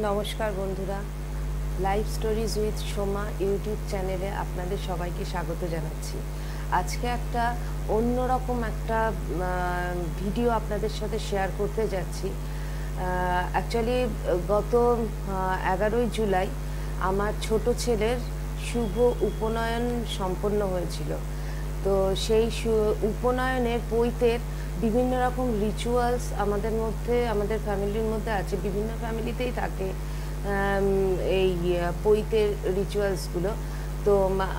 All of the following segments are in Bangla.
নমস্কার বন্ধুরা, life stories with Soma YouTube চ্যানেলে আপনাদের সবাইকে স্বাগত জানাচ্ছি। আজকে একটা অন্যরকম একটা ভিডিও আপনাদের সাথে শেয়ার করতে যাচ্ছি। অ্যাকচুয়ালি গত 11ই জুলাই আমার ছোট ছেলের শুভ উপনয়ন সম্পন্ন হয়েছিল। তো সেই উপনয়নের পৈতের বিভিন্ন রকম রিচুয়ালস আমাদের ফ্যামিলির মধ্যে আছে, বিভিন্ন ফ্যামিলিতেই থাকে এই পৈতের রিচুয়ালসগুলো। তো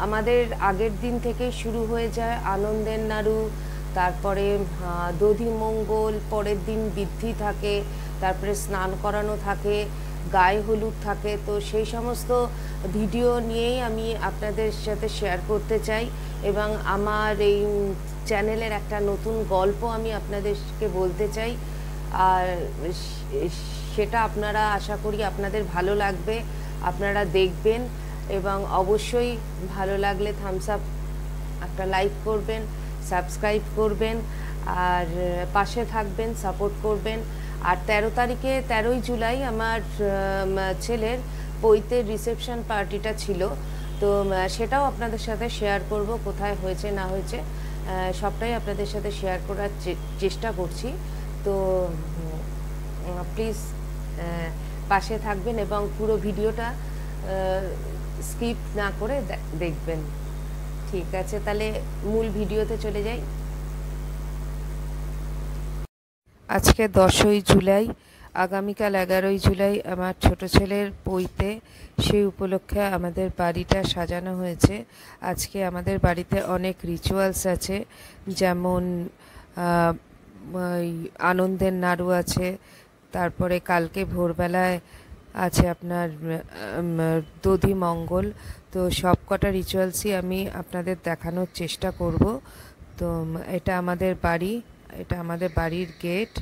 আমাদের আগের দিন থেকেই শুরু হয়ে যায় আনন্দের নাড়ু, তারপরে দধিমঙ্গল, পরের দিন বৃদ্ধি থাকে, তারপরে স্নান করানো থাকে, গায়ে হলুদ থাকে। তো সেই সমস্ত ভিডিও নিয়েই আমি আপনাদের সাথে শেয়ার করতে চাই এবং আমার এই চ্যানেলের একটা নতুন গল্প আমি আপনাদেরকে বলতে চাই। আর সেটা আপনারা আশা করি আপনাদের ভালো লাগবে, আপনারা দেখবেন এবং অবশ্যই ভালো লাগলে থামস আপ একটা লাইক করবেন, সাবস্ক্রাইব করবেন আর পাশে থাকবেন, সাপোর্ট করবেন। আর 13ই জুলাই আমার ছেলের পৈতের রিসেপশন পার্টিটা ছিল। তো সেটাও আপনাদের সাথে শেয়ার করব, কোথায় হয়েছে না হয়েছে সবটাই আপনাদের সাথে শেয়ার করার চেষ্টা করছি। তো প্লিজ পাশে থাকবেন এবং পুরো ভিডিওটা স্কিপ না করে দেখবেন। ঠিক আছে, তাহলে মূল ভিডিওতে চলে যাই। আজকে 10ই জুলাই, আগামীকাল 11ই জুলাই আমার ছোট ছেলের পৈতে। সেই উপলক্ষে আমাদের বাড়িটা সাজানো হয়েছে। আজকে আমাদের বাড়িতে অনেক রিচুয়ালস আছে, যেমন আনন্দের নাড়ু আছে, তারপরে কালকে ভোরবেলায় আছে আপনার দধিমঙ্গল। তো সব কটা রিচুয়ালসই আমি আপনাদের দেখানোর চেষ্টা করব। তো এটা আমাদের বাড়ি, এটা আমাদের বাড়ির গেট।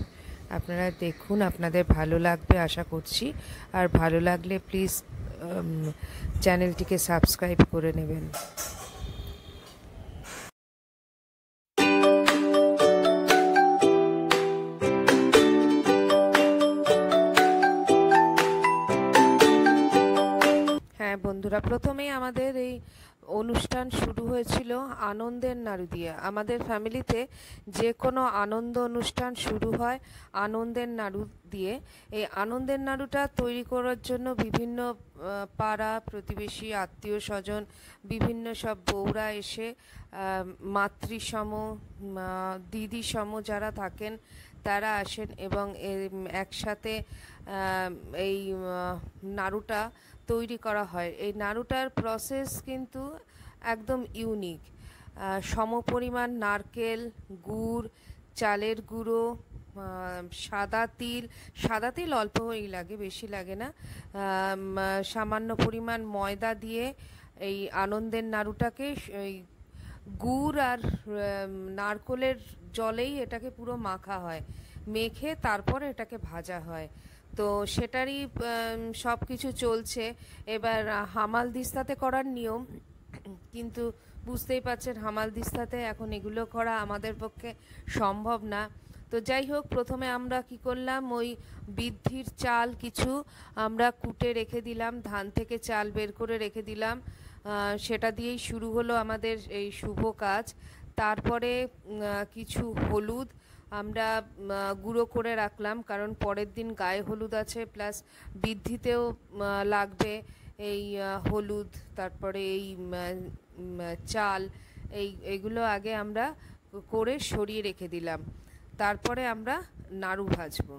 আপনারা দেখুন, আপনাদের ভালো লাগবে আশা করছি। আর ভালো লাগলে প্লিজ চ্যানেলটিকে সাবস্ক্রাইব করে নেবেন। হ্যাঁ বন্ধুরা, প্রথমেই আমাদের এই অনুষ্ঠান শুরু হয়েছিল আনন্দের নাড়ু দিয়ে। আমাদের ফ্যামিলিতে যে কোনো আনন্দ অনুষ্ঠান শুরু হয় আনন্দের নাড়ু দিয়ে। এই আনন্দের নাড়ুটা তৈরি করার জন্য বিভিন্ন পাড়া প্রতিবেশী, আত্মীয় স্বজন, বিভিন্ন সব বউরা এসে মাতৃসম, দিদিসম যারা থাকেন তারা আসেন এবং একসাথে এই নাড়ুটা তৈরি করা হয়। এই নাড়ুটার প্রসেস কিন্তু একদম ইউনিক। সমপরিমাণ নারকেল, গুড়, চালের গুঁড়ো, সাদা তিল অল্পই লাগে, বেশি লাগে না, সামান্য পরিমাণ ময়দা দিয়ে এই আনন্দের নাড়ুটাকে এই গুড় আর নারকেলের জলেই এটাকে পুরো মাখা হয়, মেখে তারপরে এটাকে ভাজা হয়। তো সেটারই সব কিছু চলছে। এবার হামাল দিস্তাতে করার নিয়ম, কিন্তু বুঝতেই পারছেন হামাল দিস্তাতে এখন এগুলো করা আমাদের পক্ষে সম্ভব না। তো যাই হোক, প্রথমে আমরা কি করলাম, ওই বৃদ্ধির চাল কিছু আমরা কুটে রেখে দিলাম, ধান থেকে চাল বের করে রেখে দিলাম। সেটা দিয়েই শুরু হলো আমাদের এই শুভ কাজ। তারপরে কিছু হলুদ আমরা গুঁড়ো করে রাখলাম, কারণ পরের দিন গায়ে হলুদ আছে, প্লাস বৃদ্ধিতেও লাগবে এই হলুদ। তারপরে এই চাল, এইগুলো আগে আমরা করে সরিয়ে রেখে দিলাম। তারপরে আমরা নাড়ু ভাজবো।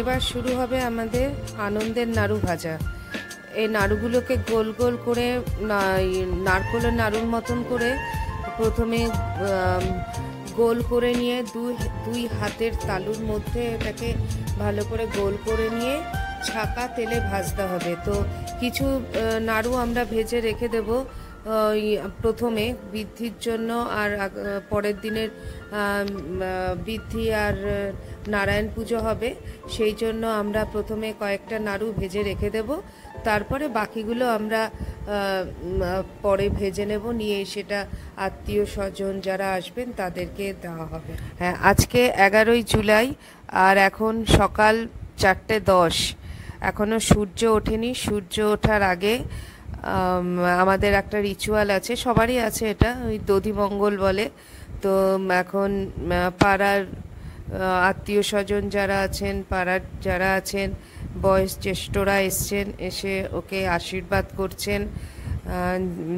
এবার শুরু হবে আমাদের আনন্দের নাড়ু ভাজা। এই নাড়ুগুলোকে গোল গোল করে নারকোলের নাড়ুর মতন করে প্রথমে গোল করে নিয়ে দুই হাতের তালুর মধ্যে এটাকে ভালো করে গোল করে নিয়ে ছাকা তেলে ভাজতে হবে। তো কিছু নাড়ু আমরা ভেজে রেখে দেব প্রথমে বৃদ্ধির জন্য, আর পরের দিনের বৃদ্ধি আর নারায়ণ পুজো হবে, সেই জন্য আমরা প্রথমে কয়েকটা নাড়ু ভেজে রেখে দেব। তারপরে বাকিগুলো আমরা পরে ভেজে নেব, নিয়ে সেটা আত্মীয় স্বজন যারা আসবেন তাদেরকে দেওয়া হবে। হ্যাঁ, আজকে 11ই জুলাই আর এখন সকাল 4:10। এখনও সূর্য ওঠেনি। সূর্য ওঠার আগে আমাদের একটা রিচুয়াল আছে, সবারই আছে, এটা ওই দধিমঙ্গল বলে। তো এখন পাড়ার আত্মীয় স্বজন যারা আছেন, পাড়ার যারা আছেন, বয়োজ্যেষ্ঠরা এসছেন, এসে ওকে আশীর্বাদ করছেন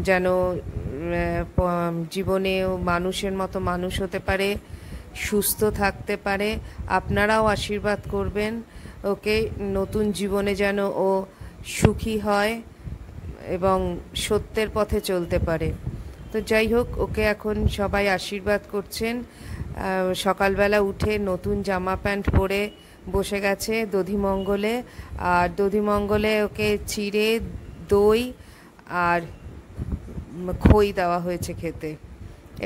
যেন জীবনেও মানুষের মতো মানুষ হতে পারে, সুস্থ থাকতে পারে। আপনারাও আশীর্বাদ করবেন ওকে, নতুন জীবনে যেন ও সুখী হয় এবং সত্যের পথে চলতে পারে। তো যাই হোক, ওকে এখন সবাই আশীর্বাদ করছেন। সকালবেলা উঠে নতুন জামা প্যান্ট পরে বসে গেছে দধিমঙ্গলে, আর দধিমঙ্গলে ওকে চিড়ে, দই আর খই দেওয়া হয়েছে খেতে।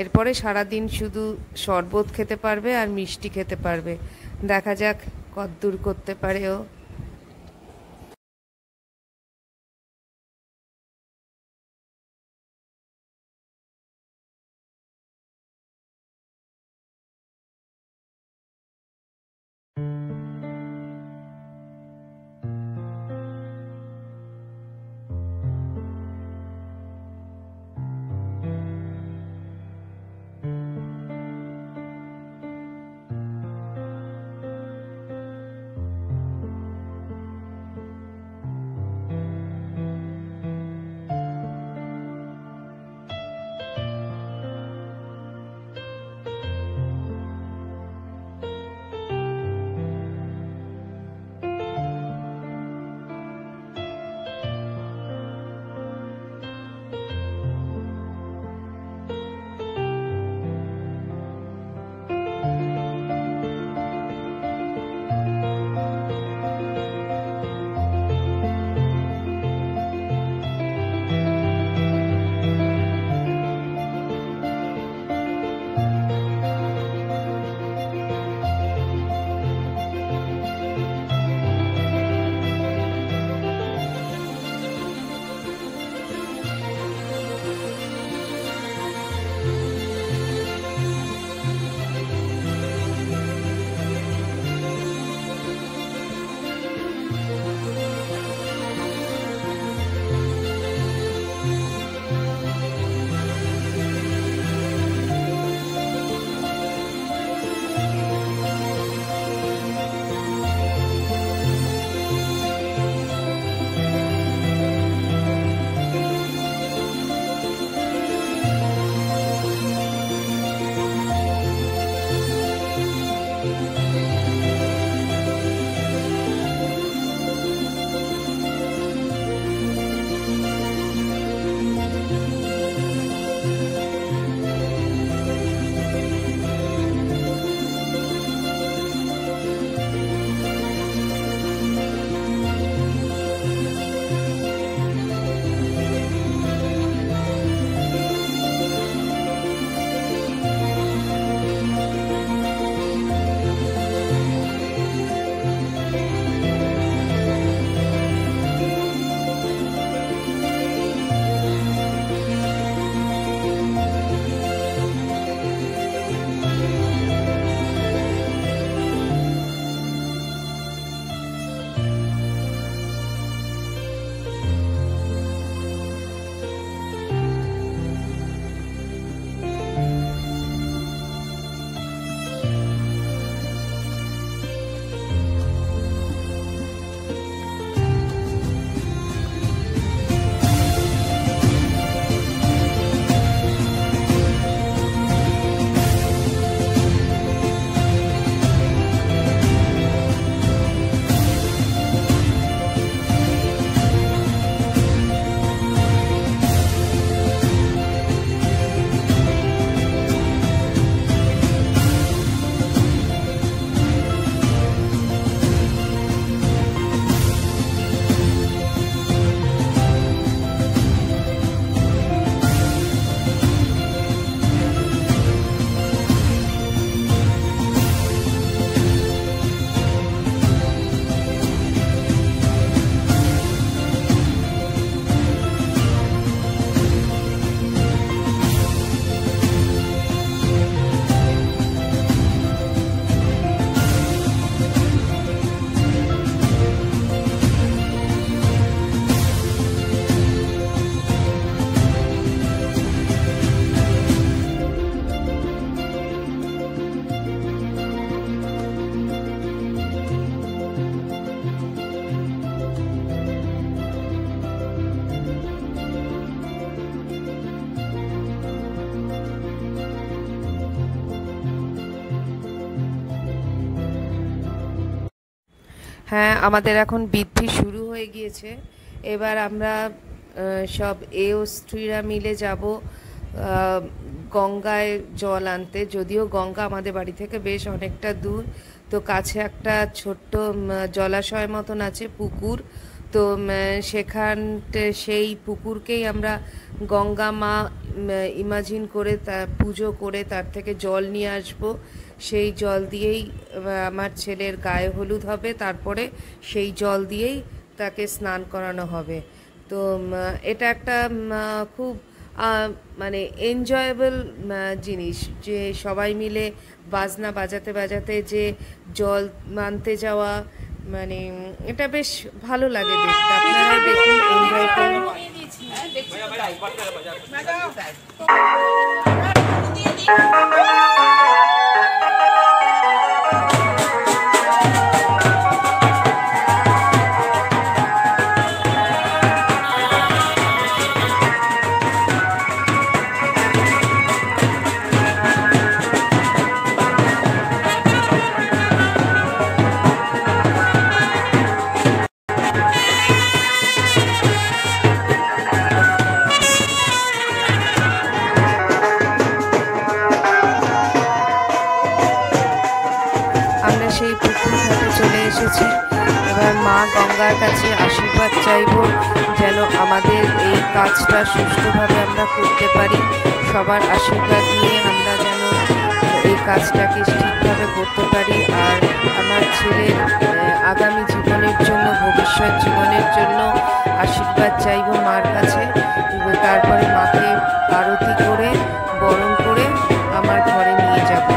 এরপরে সারাদিন শুধু শরবত খেতে পারবে আর মিষ্টি খেতে পারবে। দেখা যাক কতদূর করতে পারে ও। হ্যাঁ, আমাদের এখন বৃদ্ধি শুরু হয়ে গিয়েছে। এবার আমরা সব এও স্ত্রীরা মিলে যাব গঙ্গায় জল আনতে। যদিও গঙ্গা আমাদের বাড়ি থেকে বেশ অনেকটা দূর, তো কাছে একটা ছোট্ট জলাশয় মতন আছে, পুকুর। তো সেই পুকুরকেই আমরা গঙ্গা মা ইমাজিন করে তা পুজো করে তার থেকে জল নিয়ে আসবো। সেই জল দিয়েই আমার ছেলের গায়ে হলুদ হবে, তারপরে সেই জল দিয়েই তাকে স্নান করানো হবে। তো এটা একটা খুব মানে এনজয়েবল জিনিস, যে সবাই মিলে বাজনা বাজাতে বাজাতে যে জল আনতে যাওয়া, মানে এটা বেশ ভালো লাগে দেখতে। আপনারা দেখুন, এনজয় করুন। আমরা সেই পুকুর ঘাটে চলে এসেছি। এবার মা গঙ্গার কাছে আশীর্বাদ চাইব, যেন আমাদের এই কাজটা সুষ্ঠুভাবে আমরা করতে পারি। সবার আশীর্বাদ নিয়ে আমরা যেন এই কাজটাকে ঠিকভাবে করতে পারি। আর আমার ছেলের আগামী জীবনের জন্য, ভবিষ্যৎ জীবনের জন্য আশীর্বাদ চাইব মার কাছে। তারপরে মাকে আরতি করে বরণ করে আমার ঘরে নিয়ে যাব।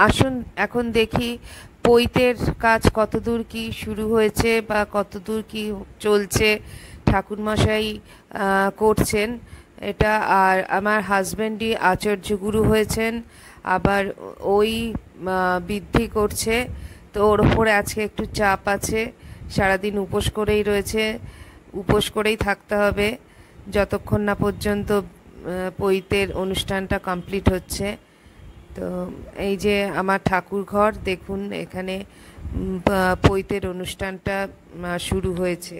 আসুন এখন দেখি পৈতের কাজ কতদূর কি শুরু হয়েছে বা কতদূর কি চলছে, ঠাকুরমশাই করছেন এটা। আর আমার হাজব্যান্ডই আচার্যগুরু হয়েছেন, আবার ওই বৃদ্ধি করছে, তো ওর ওপরে আজকে একটু চাপ আছে। সারাদিন উপোস করেই রয়েছে, উপোস করেই থাকতে হবে যতক্ষণ না পর্যন্ত পৈতের অনুষ্ঠানটা কমপ্লিট হচ্ছে। তো এই যে আমার ঠাকুর ঘর, দেখুন এখানে পৈতের অনুষ্ঠানটা শুরু হয়েছে।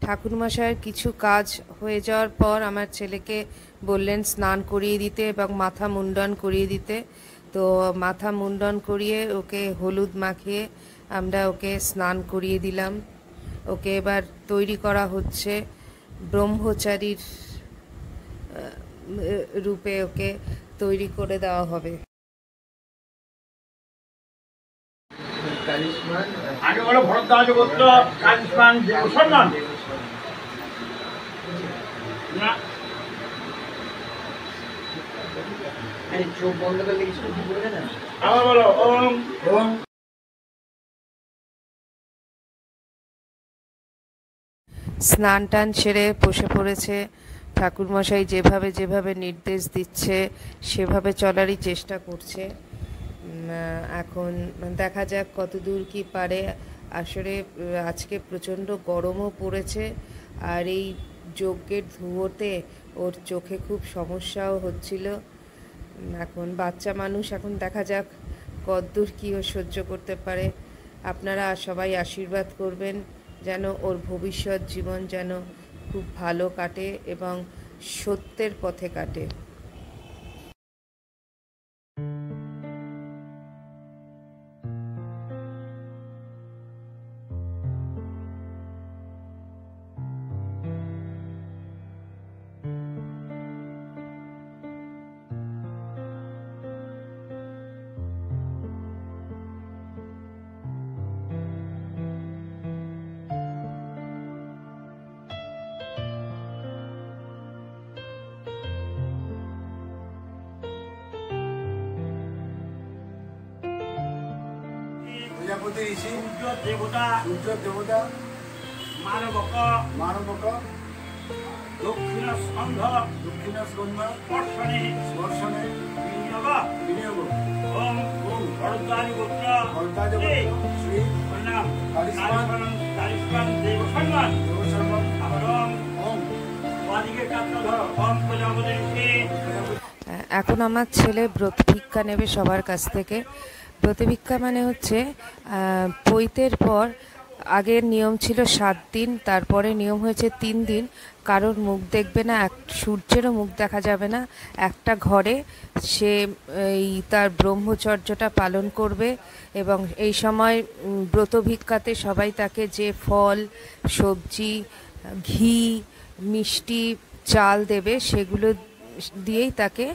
ঠাকুরমশাইয়ের কিছু কাজ হয়ে যাওয়ার পর আমার ছেলেকে বললেন স্নান করিয়ে দিতে এবং মাথা মুন্ডন করিয়ে দিতে। তো মাথা মুন্ডন করিয়ে ওকে হলুদ মাখিয়ে আমরা ওকে স্নান করিয়ে দিলাম। ওকে এবার তৈরি করা হচ্ছে ব্রহ্মচারীর রূপে, ওকে তৈরি করে দেওয়া হবে। আগে বলো ভরদ্বাজ গোত্র কালিস্মান দেবসম্মান না চোখ বন্ধ করলে কিছু বলবে না। আবার বলো ওম ওম। স্নান টান সেরে বসে পড়েছে। ঠাকুরমশাই যেভাবে যেভাবে নির্দেশ দিচ্ছে সেভাবে চলারই চেষ্টা করছে। এখন দেখা যাক কতদূর কি পারে। আসলে আজকে প্রচণ্ড গরমও পড়েছে, আর এই যজ্ঞের ধুয়োতে ওর চোখে খুব সমস্যাও হচ্ছিল। এখন বাচ্চা মানুষ, এখন দেখা যাক কতদূর কী ও সহ্য করতে পারে। আপনারা সবাই আশীর্বাদ করবেন যেন ওর ভবিষ্যৎ জীবন যেন খুব ভালো কাটে এবং সত্যের পথে কাটে। প্রজাপতি ঋষি, সূর্য দেবতা, মানবক, দক্ষিণ স্কন্ধ, স্পর্শনে বিনিয়োগ। ওম ভরদ্বাজ গোত্র শ্রী কালিস্মান দেবসম্মান। এখন আমার ছেলে ব্রত ভিক্ষা নেবে সবার কাছ থেকে। ব্রত ভিক্ষা মানে হচ্ছে পৈতের পর আগের নিয়ম ছিল 7 দিন, তারপরে নিয়ম হয়েছে 3 দিন। কারোর মুখ দেখবে না, সূর্যেরও মুখ দেখা যাবে না। একটা ঘরে সে এই তার ব্রহ্মচর্যটা পালন করবে এবং এই সময় ব্রত ভিক্ষাতে সবাই তাকে যে ফল, সবজি, ঘি, মিষ্টি, চাল দেবে সেগুলো দিয়েই তাকে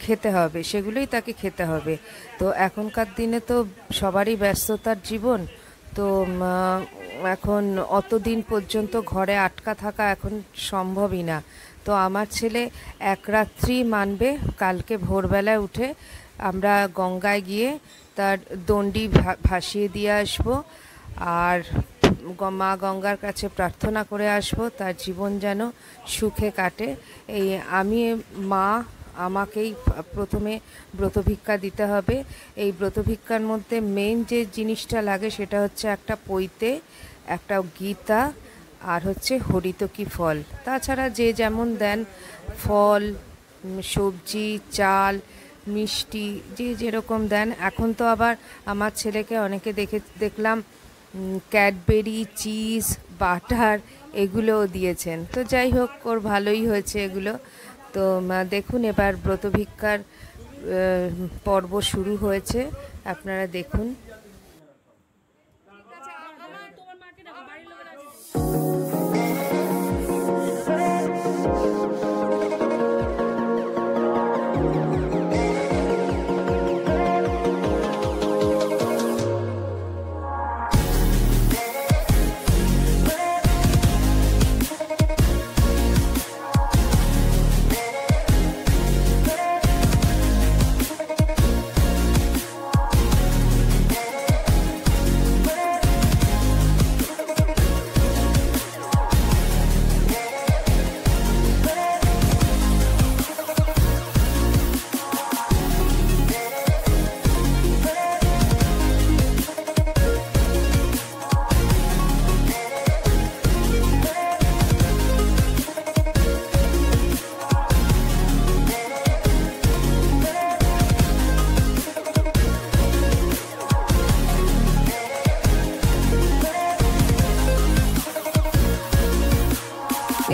খেতে হবে, সেগুলোই তাকে খেতে হবে। তো এখনকার দিনে তো সবারই ব্যস্ততার জীবন, তো এখন অতদিন পর্যন্ত ঘরে আটকা থাকা এখন সম্ভবই না। তো আমার ছেলে এক রাত্রি মানবে। কালকে ভোরবেলায় উঠে আমরা গঙ্গায় গিয়ে তার দণ্ডি ভাসিয়ে দিয়ে আসবো আর মা গঙ্গার কাছে প্রার্থনা করে আসবো তার জীবন যেন সুখে কাটে। এই আমি মা আমাকেই প্রথমে ব্রতভিক্ষা দিতে হবে। এই ব্রতভিক্ষার মধ্যে মেন যে জিনিসটা লাগে সেটা হচ্ছে একটা পৈতে, একটা গীতা আর হচ্ছে হরিতকি ফল। তাছাড়া যে যেমন দেন, ফল, সবজি, চাল, মিষ্টি, যে যেরকম দেন। এখন তো আবার আমার ছেলেকে অনেকে দেখলাম ক্যাডবেরি, চিজ, বাটার এগুলোও দিয়েছেন। তো যাই হোক, ওর ভালোই হয়েছে এগুলো। তো দেখুন এবার ব্রতভিক্ষার পর্ব শুরু হয়েছে, আপনারা দেখুন।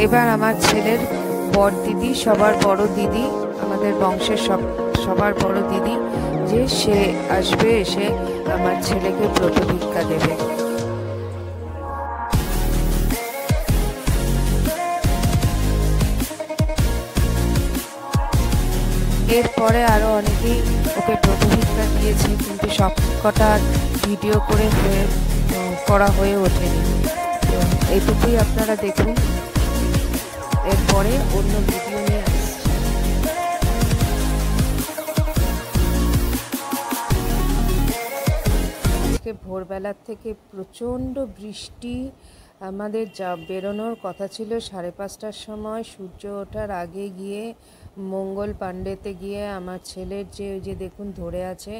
এবার আমার ছেলের বড় দিদি, সবার বড় দিদি, আমাদের বংশের সবার বড় দিদি, যে সে আসবে, এসে আমার ছেলেকে ব্রতভিক্ষা দেবে। এরপরে আরও অনেকেই ওকে ব্রতভিক্ষা দিয়েছে, কিন্তু সব কটা ভিডিও করা হয়ে ওঠেনি। তো এইটুকুই আপনারা দেখুন, এরপরে অন্য ভিডিও নিয়ে আসছি। আজকে ভোরবেলার থেকে প্রচণ্ড বৃষ্টি। আমাদের বেরোনোর কথা ছিল 5:30টার সময়, সূর্য ওঠার আগে গিয়ে মঙ্গল পাণ্ডেতে গিয়ে আমার ছেলের যে দেখুন ধরে আছে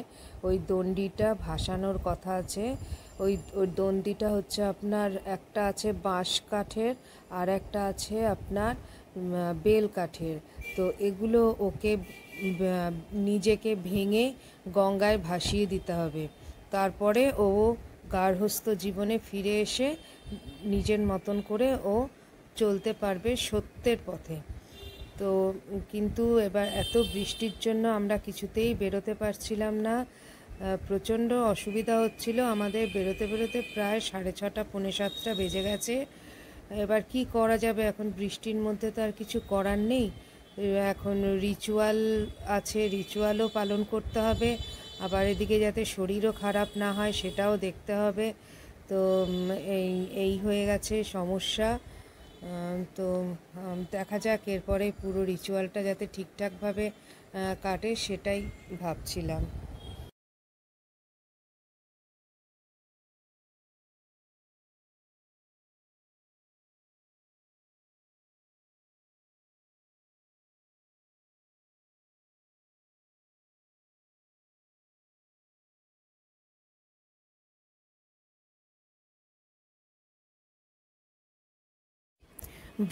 ওই দণ্ডিটা ভাসানোর কথা আছে। ওই দণ্ডিটা হচ্ছে আপনার, একটা আছে বাঁশ কাঠের আর একটা আছে আপনার বেল কাঠের। তো এগুলো ওকে নিজেকে ভেঙে গঙ্গায় ভাসিয়ে দিতে হবে। তারপরে ও গার্হস্থ্য জীবনে ফিরে এসে নিজের মতন করে ও চলতে পারবে সত্যের পথে। তো কিন্তু এবার এত বৃষ্টির জন্য আমরা কিছুতেই বেরোতে পারছিলাম না, প্রচণ্ড অসুবিধা হচ্ছিল আমাদের। বেরোতে প্রায় 6:30 পৌনে 7টা বেজে গেছে। এবার কি করা যাবে, এখন বৃষ্টির মধ্যে তো আর কিছু করার নেই। এখন রিচুয়াল আছে, রিচুয়ালও পালন করতে হবে, আবার এদিকে যাতে শরীরও খারাপ না হয় সেটাও দেখতে হবে। তো এই হয়ে গেছে সমস্যা। তো দেখা যাক, এরপরে পুরো রিচুয়ালটা যাতে ঠিকঠাকভাবে কাটে সেটাই ভাবছিলাম।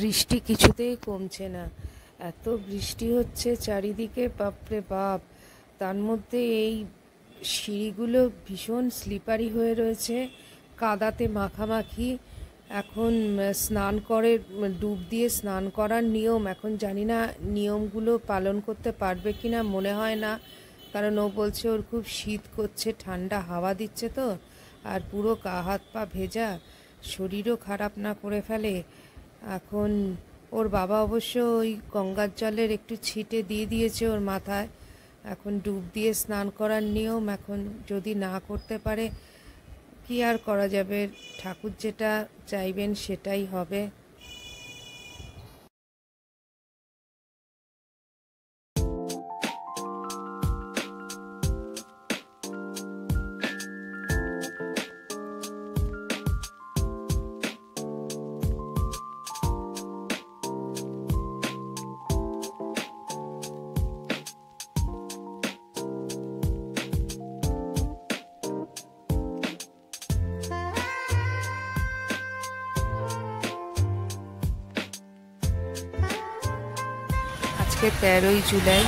বৃষ্টি কিছুতেই কমছে না, এত বৃষ্টি হচ্ছে চারিদিকে, বাপরে বাপ। তার মধ্যে এই সিঁড়িগুলো ভীষণ স্লিপারি হয়ে রয়েছে, কাদাতে মাখামাখি। এখন স্নান করে, ডুব দিয়ে স্নান করার নিয়ম, এখন জানি না নিয়মগুলো পালন করতে পারবে কি না, মনে হয় না। কারণ ও বলছে ওর খুব শীত করছে, ঠান্ডা হাওয়া দিচ্ছে তো, আর পুরো গা হাত পা ভেজা, শরীরও খারাপ না করে ফেলে। এখন ওর বাবা অবশ্য ওই গঙ্গার জলের একটু ছিটে দিয়ে দিয়েছে ওর মাথায়। এখন ডুব দিয়ে স্নান করার নিয়ম, এখন যদি না করতে পারে কি আর করা যাবে, ঠাকুর যেটা চাইবেন সেটাই হবে। আজকে 13ই জুলাই।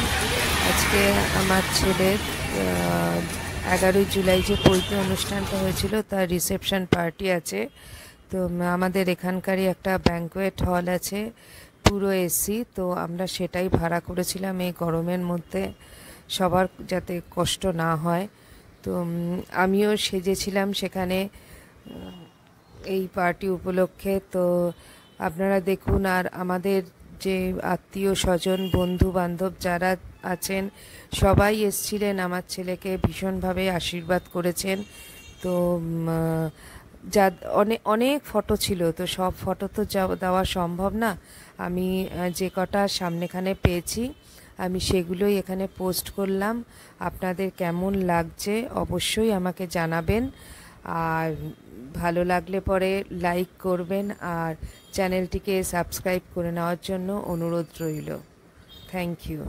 আজকে আমার ছেলের 11ই জুলাই যে পৈতে অনুষ্ঠানটা হয়েছিল তার রিসেপশন পার্টি আছে। তো আমাদের এখানকারই একটা ব্যাঙ্কোয়েট হল আছে, পুরো এসি। তো আমরা সেটাই ভাড়া করেছিলাম এই গরমের মধ্যে, সবার যাতে কষ্ট না হয়। তো আমিও সেজেছিলাম সেখানে এই পার্টি উপলক্ষে। তো আপনারা দেখুন, আর আমাদের যে আত্মীয় স্বজন বন্ধু বান্ধব যারা আছেন সবাই এসছিলেন, আমার ছেলেকে ভীষণভাবে আশীর্বাদ করেছেন। তো যা অনেক অনেক ফটো ছিল, তো সব ফটো তো দেওয়া সম্ভব না। আমি যে কটা সামনেখানে পেয়েছি আমি সেগুলোই এখানে পোস্ট করলাম। আপনাদের কেমন লাগছে অবশ্যই আমাকে জানাবেন, আর ভালো লাগলে পরে লাইক করবেন, আর চ্যানেলটিকে সাবস্ক্রাইব করে নেওয়ার জন্য অনুরোধ রইল। Thank you.